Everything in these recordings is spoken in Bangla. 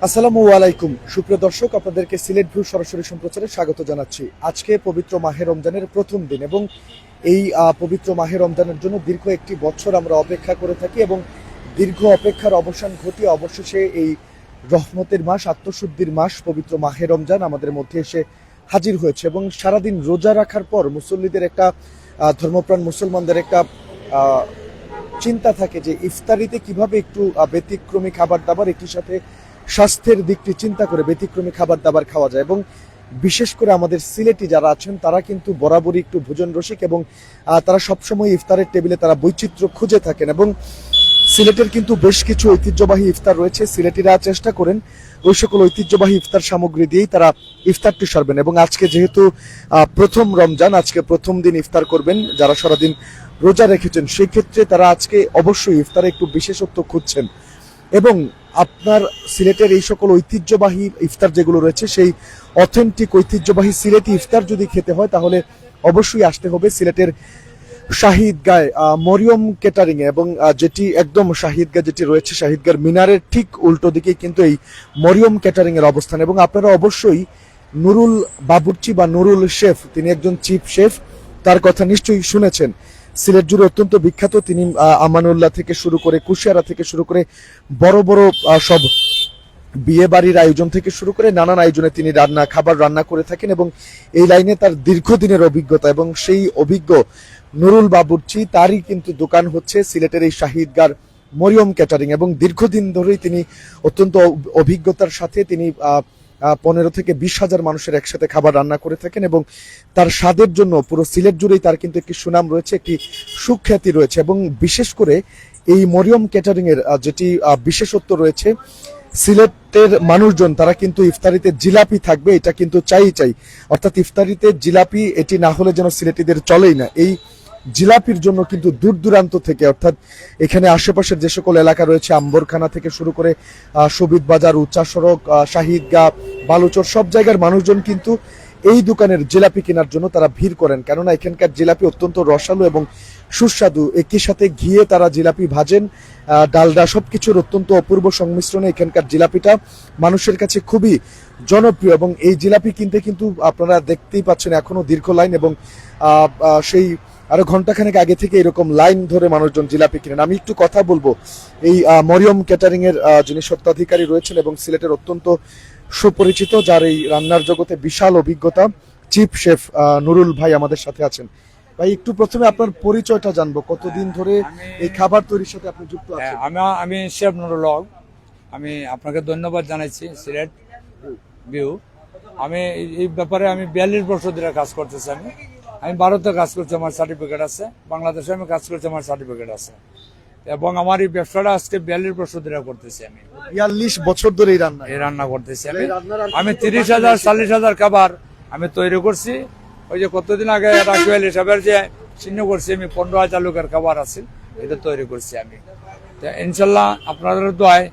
আসসালামু আলাইকুম সুপ্রিয় দর্শক, আপনাদেরকে সিলেট ভিউ সরাসরি সম্প্রচারে স্বাগত জানাচ্ছি। আজকে পবিত্র মাহে রমজানের প্রথম দিন এবং এই পবিত্র মাহে রমজানের জন্য দীর্ঘ একটি বছর আমরা অপেক্ষা করে থাকি এবং দীর্ঘ অপেক্ষার অবসান ঘটিয়ে অবশেষে এই রহমতের মাস, আত্মশুদ্ধির মাস পবিত্র মাহে রমজান আমাদের মধ্যে এসে হাজির হয়েছে। এবং সারাদিন রোজা রাখার পর মুসল্লিদের একটা ধর্মপ্রাণ মুসলমানদের একটা চিন্তা থাকে যে ইফতারিতে কিভাবে একটু ব্যতিক্রমী খাবার দাবার, একই সাথে স্বাস্থ্যের দিকটি চিন্তা করে ব্যতিক্রমী খাবার দাবার খাওয়া যায়। এবং বিশেষ করে আমাদের সিলেটি যারা আছেন তারা কিন্তু বরাবরই একটু ভোজন রসিক এবং তারা সবসময় ইফতারের টেবিলে তারা বৈচিত্র্য খুঁজে থাকেন। এবং সিলেটের কিন্তু বেশ কিছু ঐতিহ্যবাহী ইফতার রয়েছে। সিলেটিরা চেষ্টা করেন ওই সকল ঐতিহ্যবাহী ইফতার সামগ্রী দিয়েই তারা ইফতারটি সারবেন। এবং আজকে যেহেতু প্রথম রমজান, আজকে প্রথম দিন ইফতার করবেন যারা সারাদিন রোজা রেখেছেন, সেই ক্ষেত্রে তারা আজকে অবশ্যই ইফতারে একটু বিশেষত্ব খুঁজছেন। এবং আপনার সিলেটের এই সকল ঐতিহ্যবাহী ইফতার যেগুলো রয়েছে, সেই অথেন্টিক ঐতিহ্যবাহী সিলেটি ইফতার যদি খেতে হয় তাহলে অবশ্যই আসতে হবে সিলেটের শাহিদগায় মরিয়ম ক্যাটারিং এ। এবং যেটি একদম শাহিদগা যেটি রয়েছে, শাহিদগার মিনারের ঠিক উল্টো দিকেই কিন্তু এই মরিয়ম ক্যাটারিং এর অবস্থান। এবং আপনারা অবশ্যই নুরুল বাবুর্চি বা নুরুল শেফ, তিনি একজন চিফ শেফ, তার কথা নিশ্চয়ই শুনেছেন। সিলেট জুড়ে অত্যন্ত বিখ্যাত তিনি। আমানুল্লাহ থেকে শুরু করে কুশিয়ারা থেকে শুরু করে বড় বড় সব বিয়ে বাড়ির আয়োজন থেকে শুরু করে নানান আয়োজনে তিনি খাবার রান্না করে থাকেন এবং এই লাইনে তার দীর্ঘদিনের অভিজ্ঞতা। এবং সেই অভিজ্ঞ নুরুল বাবুর্চি, তারই কিন্তু দোকান হচ্ছে সিলেটের এই শাহিদগার মরিয়ম ক্যাটারিং। এবং দীর্ঘদিন ধরেই তিনি অত্যন্ত অভিজ্ঞতার সাথে তিনি 15 থেকে 20,000 মানুষের একসাথে খাবার রান্না করে থাকেন এবং তার স্বাদের জন্য পুরো সিলেট জুড়েই তার কিন্তু একটি সুনাম রয়েছে, একটি সুখ্যাতি রয়েছে। এবং বিশেষ করে এই মরিয়ম ক্যাটারিং এর যেটি বিশেষত্ব রয়েছে, সিলেটের মানুষজন তারা কিন্তু ইফতারিতে জিলাপি থাকবে, এটা কিন্তু চাই। অর্থাৎ ইফতারিতে জিলাপি এটি না হলে যেন সিলেটিদের চলেই না। এই জিলাপির জন্য কিন্তু দূর দূরান্ত থেকে, অর্থাৎ এখানে আশেপাশের যে সকল এলাকা রয়েছে, আম্বরখানা থেকে শুরু করে শোভিত বাজার, উচ্চা সড়ক, শাহিদগা, বালুচর, সব জায়গার মানুষজন কিন্তু এই দোকানের জিলাপি কেনার জন্য তারা ভিড় করেন। কেননা এখানকার জিলাপি অত্যন্ত রসালো এবং সুস্বাদু। একই সাথে ঘিয়ে তারা জিলাপি ভাজেন, ডালডা, সবকিছুর অত্যন্ত অপূর্ব সংমিশ্রণে এখানকার জিলাপিটা মানুষের কাছে খুবই জনপ্রিয়। এবং এই জিলাপি কিনতে কিন্তু আপনারা দেখতেই পাচ্ছেন এখনো দীর্ঘ লাইন এবং সেই আরো ঘন্টাখানেক আগে থেকে এরকম লাইন ধরে মানুষজন জিলাপি কিনেন। আমি একটু কথা বলবো এই মরিয়ম ক্যাটারিং এর যিনি স্বত্বাধিকারী রয়েছেন এবং সিলেটের অত্যন্ত সুপরিচিত, যার এই রান্নার জগতে বিশাল অভিজ্ঞতা, চিফ শেফ নুরুল ভাই আমাদের সাথে আছেন। ভাই, একটু প্রথমে আপনার পরিচয়টা জানবো, কতদিন ধরে এই খাবার তৈরির সাথে আপনি যুক্ত আছেন? আমি শেফ নুরুল হক। আমি আপনাকে ধন্যবাদ জানাচ্ছি সিলেট ভিউ। আমি এই ব্যাপারে আমি 42 বছর ধরে কাজ করতেছি। আমি ভারতে কাজ করছি, আমার সার্টিফিকেট আছে। বাংলাদেশে আমি কাজ করছি, আমার সার্টিফিকেট আছে। এবং আমার এই ব্যবসাটা আজকে 42 বছর ধরে করতেছি। আমি 42 বছর ধরে এই রান্না করতেছি। আমি 30,000 40,000 খাবার আমি তৈরি করছি। ওই যে কতদিন আগে রাখবেল হিসাবের যে চিহ্ন করছি, আমি 15,000 লোকের খাবার আছে, এটা তৈরি করছি আমি। ইনশাল্লাহ আপনাদের দোয়ায়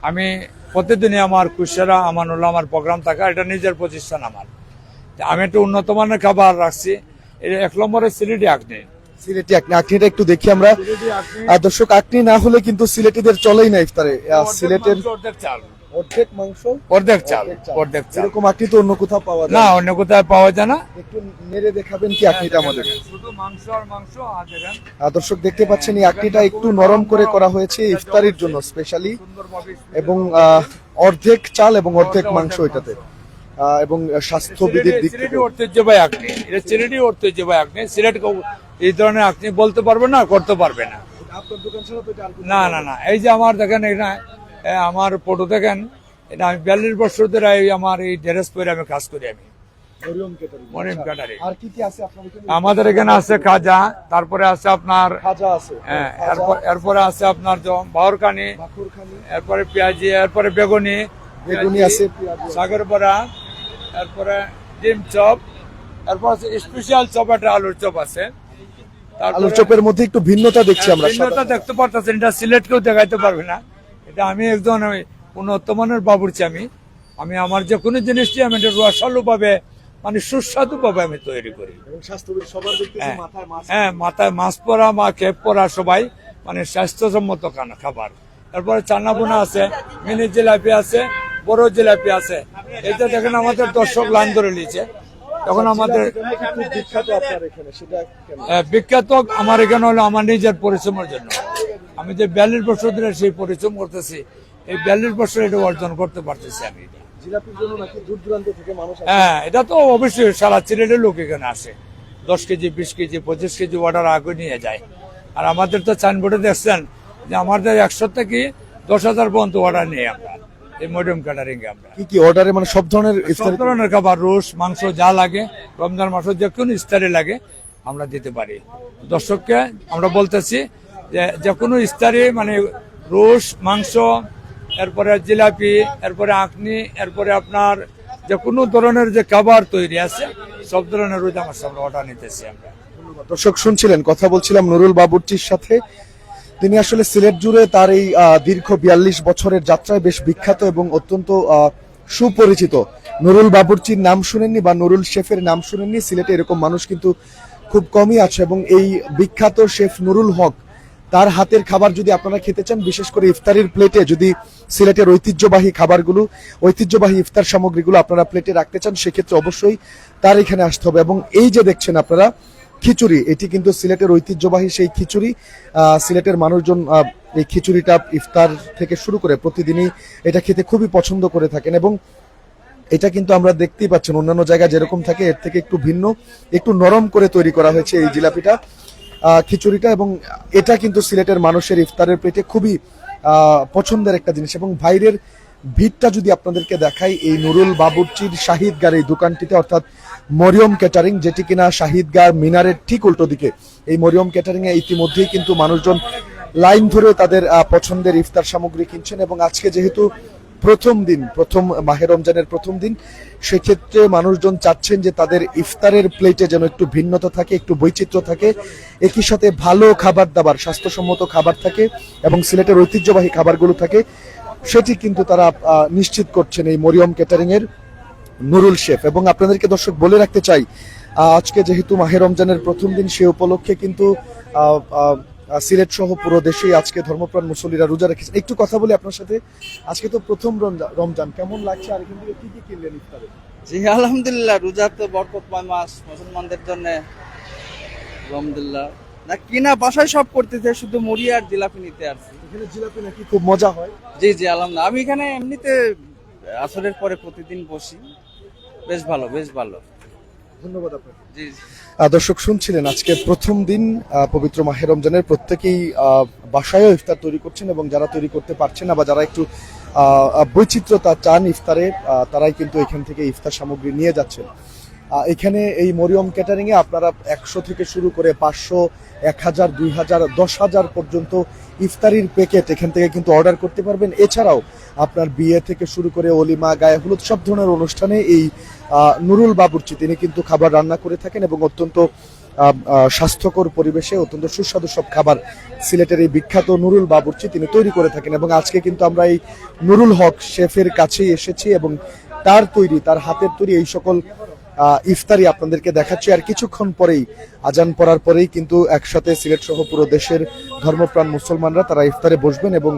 আমি প্রতিদিনই আমার কুশিয়ারা আমানুল্লাহ আমার প্রোগ্রাম থাকা, এটা নিজের প্রতিষ্ঠান আমার। আমি একটু উন্নত মানের খাবার রাখছি। এটা 1 নম্বরে সিলেটি আঁকনি। সিলেটি আঁকনিটা একটু দেখি আমরা। দর্শক, আঁকনি না হলে কিন্তু সিলেটিদের চলেই না ইফতারে। সিলেটের অর্ধেক চাল, অর্ধেক মাংস, অর্ধেক চাল। এরকম আঁকনি তো অন্য কোথাও পাওয়া যায় না, অন্য কোথাও পাওয়া যায় না। একটু নেড়ে দেখাবেন কি আঁকনিটা আমাদের? শুধু মাংস আর মাংস। দর্শক দেখতে পাচ্ছেন এই আঁকনিটা একটু নরম করে করা হয়েছে ইফতারির জন্য স্পেশালি। এবং অর্ধেক চাল এবং অর্ধেক মাংস এটাতে। এবং স্বাস্থ্যবিধির দিক থেকে ঐতিহ্যবাহী আঁকনি, এটা সিলেটি ঐতিহ্যবাহী আঁকনি। সিলেট এই ধরনের আঁকনি বলতে পারবে না, করতে পারবে না। না না না, এই যে আমার দেখেন, এটা আমার ফটো দেখেন, এটা আমি 42 বছর ধরে আমার এই ড্রেস পরে আমি কাজ করি। আমি মরিয়ম ক্যাটারিং। আমাদের এখানে আছে খাজা, তারপরে আছে আপনার এরপরে আছে আপনার বাহরখানি, এরপরে পেঁয়াজি, এরপরে বেগুনি আছে, সাগর বড়া, এরপরে ডিম চপ, এরপর আছে স্পেশাল চপ, একটা আলুর চপ আছে। আলুর চপের মধ্যে একটু ভিন্নতা দেখছি আমরা। ভিন্নতা দেখতে পারতেছেন, এটা সিলেট কেউ দেখাইতে পারবে না। এটা আমি একজন উন্নত মানের বাবুর্চি। আমি আমার যে কোনো জিনিসটি আমি এটা রসালো ভাবে, মানে সুস্বাদু ভাবে আমি তৈরি করি। হ্যাঁ, মাথায় মাছ পরা, খেপ পরা সবাই, মানে স্বাস্থ্যসম্মত খাবার। তারপরে চানা বোনা আছে, মিনি জিলাপি আছে, বড় জিলাপি আছে, এটা দেখেন আমাদের দর্শক লাইন ধরে নিয়েছে। তখন আমাদের খুব বিখ্যাত আপনার এখানে, সেটা কেন? বিখ্যাত আমার এখানে হলো আমার নিজের পরিশ্রমের জন্য। আমি যে 42 বছর ধরে সেই পরিশ্রম করতেছি, এই 42 বছর এটা অর্জন করতে পারতেছি আমি। জিলাপির জন্য নাকি দূর দূরান্ত থেকে মানুষ আসে? হ্যাঁ, এটা তো অবশ্যই সারা সিলেটের লোক এখানে আসে। 10 কেজি 20 কেজি 25 কেজি অর্ডার আগে নিয়ে যায়। আর আমাদের তো সাইনবোর্ডে দেখছেন যে আমাদের 100 থেকে 10,000 পর্যন্ত অর্ডার নিই আমরা এই মডিয়াম ক্যাটারিং এ। আমরা কি কি অর্ডারে, মানে সব ধরনের সব ধরনের খাবার, রোস মাংস যা লাগে, রমজান মাসে যে কোনো ইফতারে লাগে আমরা দিতে পারি দর্শককে। আমরা বলতেছি যে কোনো ইফতারে মানে রোস মাংস, এরপরে জিলাপি, এরপরে আঁকনি, এরপরে আপনার যে কোনো ধরনের যে খাবার তৈরি আছে সব ধরনের রোজা মাসে আমরা অর্ডার নিতেছি আমরা। দর্শক শুনছিলেন, কথা বলছিলাম নুরুল বাবুর্চির সাথে। তিনি আসলে সিলেট জুড়ে তার এই দীর্ঘ 42 বছরের যাত্রায় বেশ বিখ্যাত এবং অত্যন্ত সুপরিচিত। নুরুল বাবুর্চির নাম শুনেননি বা নুরুল শেফের নাম শুনেননি, সিলেটে এরকম মানুষ কিন্তু খুব কমই আছে। এবং এই বিখ্যাত শেফ নুরুল হক, তার হাতের খাবার যদি আপনারা খেতে চান, বিশেষ করে ইফতারির প্লেটে যদি সিলেটের ঐতিহ্যবাহী খাবারগুলো, ঐতিহ্যবাহী ইফতার সামগ্রীগুলো আপনারা প্লেটে রাখতে চান, সেক্ষেত্রে অবশ্যই তার এখানে আসতে হবে। এবং এই যে দেখছেন আপনারা খিচুড়ি, এটি কিন্তু সিলেটের ঐতিহ্যবাহী সেই খিচুড়ি। সিলেটের মানুষজন এই খিচুড়িটা ইফতার থেকে শুরু করে প্রতিদিনই এটা খেতে খুবই পছন্দ করে থাকেন। এবং এটা কিন্তু আমরা দেখতেই পাচ্ছেন অন্যান্য জায়গায় যেরকম থাকে এর থেকে একটু ভিন্ন, একটু নরম করে তৈরি করা হয়েছে এই জিলাপিটা, খিচুড়িটা। এবং এটা কিন্তু সিলেটের মানুষের ইফতারের পেটে খুবই পছন্দের একটা জিনিস। এবং বাইরের ভিড়টা যদি আপনাদেরকে দেখাই, এই নুরুল বাবুর্চির শাহিদগার এই দোকানটিতে, অর্থাৎ মরিয়ম ক্যাটারিং, যেটি কিনা শাহিদগার মিনারের ঠিক উল্টো দিকে, এই মরিয়ম ক্যাটারিং এ ইতিমধ্যেই কিন্তু মানুষজন লাইন ধরে তাদের পছন্দের ইফতার সামগ্রী কিনছেন। এবং আজকে যেহেতু প্রথম দিন, প্রথম মাহে রমজানের প্রথম দিন, সেক্ষেত্রে মানুষজন চাচ্ছেন যে তাদের ইফতারের প্লেটে যেন একটু ভিন্নতা থাকে, একটু বৈচিত্র্য থাকে, একই সাথে ভালো খাবার দাবার, স্বাস্থ্যসম্মত খাবার থাকে এবং সিলেটের ঐতিহ্যবাহী খাবারগুলো থাকে, সেটি কিন্তু তারা নিশ্চিত করছেন এই মরিয়ম ক্যাটারিং এর নুরুল শেফ। এবং আপনাদেরকে দর্শক বলে রাখতে চাই, আজকে যেহেতু মাহে রমজানের প্রথম দিন, সে উপলক্ষে কিন্তু সিলেট সহ পুরো দেশেই আজকে ধর্মপ্রাণ মুসল্লিরা রোজা রেখেছেন। একটু কথা বলি আপনার সাথে, আজকে তো প্রথম রমজান, কেমন লাগছে আর এখান থেকে কি কি কিনলেন ইফতারে? জি আলহামদুলিল্লাহ, রোজা তো বরকতময় মাস মুসলমানদের জন্য। আলহামদুলিল্লাহ, না কিনা বাসায় সব করতেছে, শুধু মুড়ি আর জিলাপি নিতে আসছি। এখানে জিলাপি নাকি খুব মজা হয়? জি জি আলহামদুলিল্লাহ, আমি এখানে এমনিতে আসরের পরে প্রতিদিন বসি। বেশ ভালো, বেশ ভালো। ধন্যবাদ আপনাকে। জি দর্শক শুনছিলেন, আজকে প্রথম দিন পবিত্র মাহে রমজানের, প্রত্যেকেই বাসায়ও ইফতার তৈরি করছেন এবং যারা তৈরি করতে পারছেন না বা যারা একটু বৈচিত্র্যতা চান ইফতারে, তারাই কিন্তু এখান থেকে ইফতার সামগ্রী নিয়ে যাচ্ছেন। এখানে এই মরিয়ম ক্যাটারিং এ আপনারা 100 থেকে শুরু করে 500, 1000, 2000, 10,000 পর্যন্ত ইফতারির প্যাকেট এখান থেকে কিন্তু অর্ডার করতে পারবেন। এছাড়াও আপনার বিয়ে থেকে শুরু করে অলিমা, গায়ে হলুদ, সব ধরনের অনুষ্ঠানে এই নুরুল বাবুর্চি তিনি কিন্তু খাবার রান্না করে থাকেন এবং অত্যন্ত স্বাস্থ্যকর পরিবেশে অত্যন্ত সুস্বাদু সব খাবার সিলেটের এই বিখ্যাত নুরুল বাবুর্চি তিনি তৈরি করে থাকেন। এবং আজকে কিন্তু আমরা এই নুরুল হক শেফের কাছেই এসেছি এবং তার তৈরি, তার হাতের তৈরি এই সকল ইফতারি আপনাদেরকে দেখাচ্ছি। আর কিছুক্ষণ পরেই, আজান পড়ার পরেই কিন্তু একসাথে সিলেট সহ পুরো দেশের ধর্মপ্রাণ মুসলমানরা তারা ইফতারে বসবেন এবং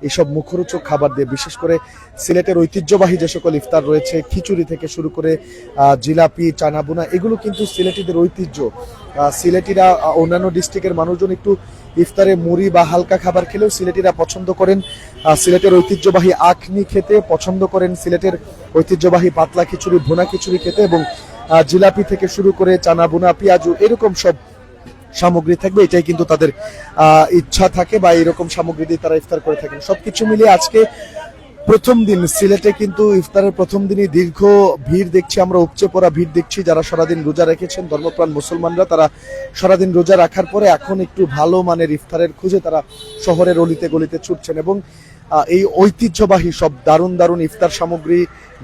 এইসব মুখরোচক খাবার দিয়ে, বিশেষ করে সিলেটের ঐতিহ্যবাহী যে সকল ইফতার রয়েছে, খিচুড়ি থেকে শুরু করে জিলাপি, চানাবুনা, এগুলো কিন্তু সিলেটিদের ঐতিহ্য। সিলেটিরা, অন্যান্য ডিস্ট্রিক্টের মানুষজন একটু ইফতারে মুড়ি বা হালকা খাবার খেলেও সিলেটিরা পছন্দ করেন সিলেটের ঐতিহ্যবাহী আখনি খেতে, পছন্দ করেন সিলেটের ঐতিহ্যবাহী পাতলা খিচুড়ি, ভুনা খিচুড়ি খেতে, এবং জিলাপি থেকে শুরু করে চানা বুনা, পেঁয়াজু, এরকম সব সামগ্রী থাকবে, এটাই কিন্তু তাদের ইচ্ছা থাকে বা এরকম সামগ্রী দিয়ে তারা ইফতার করে থাকেন। সবকিছু মিলিয়ে আজকে প্রথম দিন সিলেটে কিন্তু ইফতারের প্রথম দিনই দীর্ঘ ভিড় দেখছি আমরা, উপচে পড়া ভিড় দেখছি। যারা সারাদিন রোজা রেখেছেন ধর্মপ্রাণ মুসলমানরা, তারা সারাদিন রোজা রাখার পরে এখন একটু ভালো মানের ইফতারের খুঁজে তারা শহরের অলিতে গলিতে ছুটছেন। এবং এই ঐতিহ্যবাহী সব দারুণ দারুণ ইফতার সামগ্রী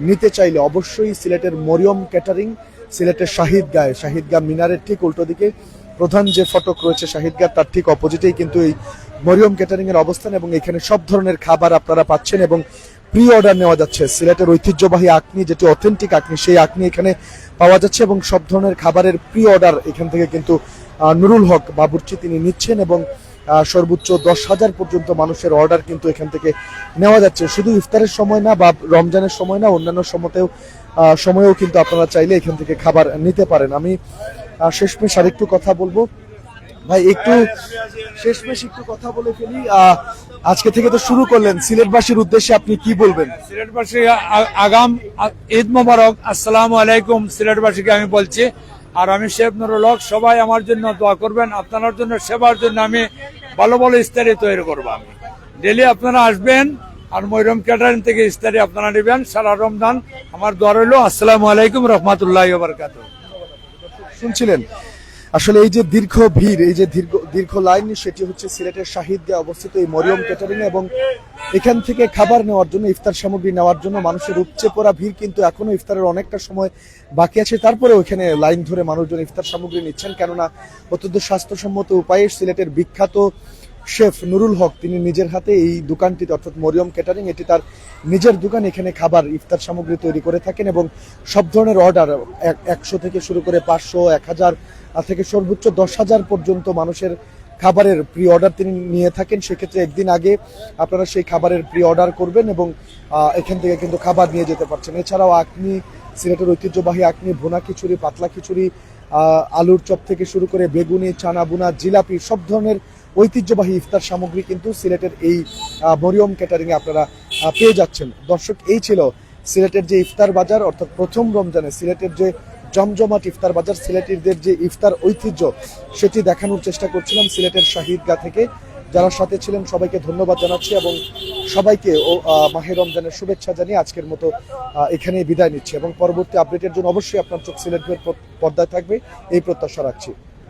নিতে চাইলে অবশ্যই সিলেটের মরিয়ম ক্যাটারিং, সিলেটের শাহিদগা মিনারের ঠিক উল্টো দিকে প্রধান যে ফটক রয়েছে শাহিদগা, তার ঠিক অপোজিটেই কিন্তু এই মরিয়ম ক্যাটারিং এর অবস্থান। এবং এখানে সব ধরনের খাবার আপনারা পাচ্ছেন এবং প্রি অর্ডার নেওয়া যাচ্ছে। সিলেটের ঐতিহ্যবাহী আকনি, যেটি অথেন্টিক আকনি, সেই আকনি এখানে পাওয়া যাচ্ছে এবং সব ধরনের খাবারের প্রি অর্ডার এখান থেকে কিন্তু নুরুল হক বাবুর্চি তিনি নিচ্ছেন এবং সর্বোচ্চ 10,000 পর্যন্ত মানুষের অর্ডার কিন্তু এখান থেকে নেওয়া যাচ্ছে। শুধু ইফতারের সময় না বা রমজানের সময় না, অন্যান্য সময়েও কিন্তু আপনারা চাইলে এখান থেকে খাবার নিতে পারেন। আমি শেষমেশ আরেকটু কথা বলবো ভাই, একটু শেষমেশ একটু কথা বলে ফেলি। আজকে থেকে তো শুরু করলেন, সিলেটবাসীর উদ্দেশ্যে আপনি কি বলবেন? সিলেটবাসী আগাম ঈদ মোবারক, আসসালামু আলাইকুম সিলেটবাসীকে আমি বলছি। আর আমি শেফ নুরুল হক, সবাই আমার জন্য দোয়া করবেন, আপনার জন্য সেবার জন্য আমি ভালো ভালো ইফতারি তৈরি করবো। আমি ডেলি আপনারা আসবেন আর ময়রম ক্যাটারিং থেকে ইফতারি আপনারা নেবেন সারা রমজান। আমার দোয়া রইল। আসসালামু আলাইকুম রহমতুল্লাহি ওয়া বারাকাতুহু। শুনছিলেন আসলে এই যে দীর্ঘ ভিড়, এই যে দীর্ঘ লাইন, সেটি হচ্ছে সিলেটের শাহিদগাঁয়ে অবস্থিত এই মরিয়ম ক্যাটারিং, এবং এখান থেকে খাবার নেওয়ার জন্য, ইফতার সামগ্রী নেওয়ার জন্য মানুষের উপচে পড়া ভিড়। কিন্তু এখনো ইফতারের অনেকটা সময় বাকি আছে, তারপরে ওখানে লাইন ধরে মানুষজন ইফতার সামগ্রী নিচ্ছেন, কেননা অত্যন্ত স্বাস্থ্যসম্মত উপায়ে সিলেটের বিখ্যাত শেফ নুরুল হক তিনি নিজের হাতে এই দোকানটিতে, অর্থাৎ মরিয়ম ক্যাটারিং, এটি তার নিজের দোকান, এখানে খাবার ইফতার সামগ্রী তৈরি করে থাকেন এবং সব ধরনের অর্ডার 100 থেকে শুরু করে 500, 1000 থেকে সর্বোচ্চ 10,000 পর্যন্ত মানুষের খাবারের প্রি অর্ডার তিনি নিয়ে থাকেন। সেক্ষেত্রে একদিন আগে আপনারা সেই খাবারের প্রি অর্ডার করবেন এবং এখান থেকে কিন্তু খাবার নিয়ে যেতে পারছেন। এছাড়াও আকনি, সিলেটের ঐতিহ্যবাহী আকনি, ভুনা খিচুড়ি, পাতলা খিচুড়ি, আলুর চপ থেকে শুরু করে বেগুনি, চানা বুনা, জিলাপি, সব ধরনের ঐতিহ্যবাহী ইফতার সামগ্রী কিন্তু সিলেটের এই মরিয়ম ক্যাটারিং এ আপনারা পেয়ে যাচ্ছেন। দর্শক, এই ছিল সিলেটের যে ইফতার বাজার, অর্থাৎ প্রথম রমজানে সিলেটের যে জমজমাট ইফতার বাজার, সিলেটিদের যে ইফতার ঐতিহ্য, সেটি দেখানোর চেষ্টা করছিলাম সিলেটের শাহিদগাঁ থেকে। যারা সাথে ছিলেন সবাইকে ধন্যবাদ জানাচ্ছি এবং সবাইকে মাহে রমজানের শুভেচ্ছা জানিয়ে আজকের মতো এখানেই বিদায় নিচ্ছি, এবং পরবর্তী আপডেটের জন্য অবশ্যই আপনার চোখ সিলেটের পর্দায় থাকবে এই প্রত্যাশা রাখছি।